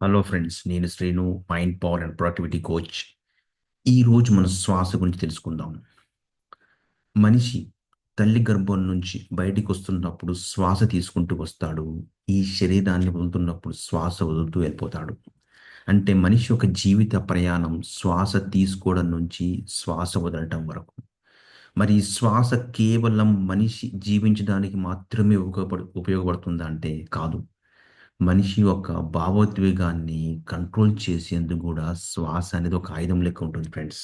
Hello friends, నేను Srinu, mind power and productivity coach. ఈ రోజు మనం శ్వాస గురించి తెలుసుకుందాం. మనిషి తల్లి గర్భం నుంచి బయటికి వస్తున్నప్పుడు శ్వాస తీసుకుంటూ వస్తాడు. ఈ శరీరాన్ని వదులుతున్నప్పుడు శ్వాస వదులుతూ వెళ్ళిపోతాడు. అంటే మనిషి యొక్క జీవిత ప్రయాణం శ్వాస తీసుకోవడం నుంచి శ్వాస వదలటం వరకు. మరి ఈ శ్వాస కేవలం మనిషి జీవించడానికి మాత్రమే ఉపయోగపడుతుందా అంటే కాదు. మనిషి యొక్క భావోద్వేగాన్ని కంట్రోల్ చేసేందుకు కూడా శ్వాస అనేది ఒక ఆయుధం లెక్క ఉంటుంది ఫ్రెండ్స్.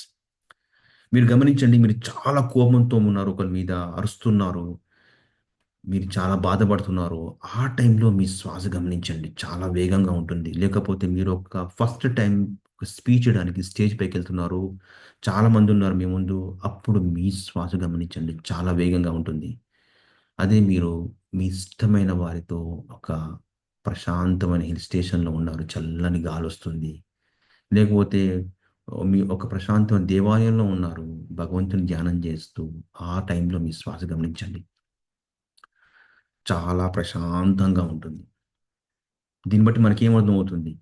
మీరు గమనించండి, మీరు చాలా కోపంతో ఉన్నారు, ఒకరి మీద అరుస్తున్నారు, మీరు చాలా బాధపడుతున్నారు. ఆ టైంలో మీ శ్వాస గమనించండి, చాలా వేగంగా ఉంటుంది. లేకపోతే మీరు ఒక ఫస్ట్ టైం ఒక స్పీచ్ ఇవ్వడానికి స్టేజ్ పైకి వెళ్తున్నారు, చాలా మంది ఉన్నారు మీ ముందు, అప్పుడు మీ శ్వాస గమనించండి, చాలా వేగంగా ఉంటుంది. అదే మీరు మీ ఇష్టమైన వారితో ఒక ప్రశాంతమైన హిల్ స్టేషన్‌లో ఉన్నారు, చల్లని గాలొస్తుంది. లేకపోతే మీ ఒక ప్రశాంతమైన దేవాలయంలో ఉన్నారు, భగవంతుని ధ్యానం చేస్తూ, ఆ టైంలో మీ శ్వాస గమనించండి. చాలా ప్రశాంతంగా ఉంటుంది. దీన్ని బట్టి మనకేమర్థమవుతుంది?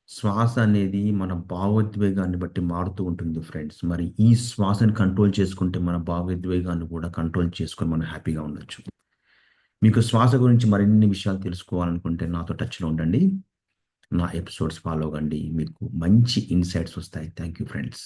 శ్వాస అనేది మన భావోద్వేగాన్ని బట్టి మారుతూ ఉంటుంది ఫ్రెండ్స్. మరి ఈ శ్వాసని కంట్రోల్ చేసుకుంటే మన భావోద్వేగాన్ని కూడా కంట్రోల్ చేసుకొని మనం హ్యాపీగా ఉండొచ్చు. మీకు శ్వాస గురించి మరిన్ని విషయాలు తెలుసుకోవాలనుకుంటే నాతో టచ్‌లో ఉండండి. నా ఎపిసోడ్స్ ఫాలో అవ్వండి. మీకు మంచి ఇన్‌సైట్స్ వస్తాయి. Thank you friends.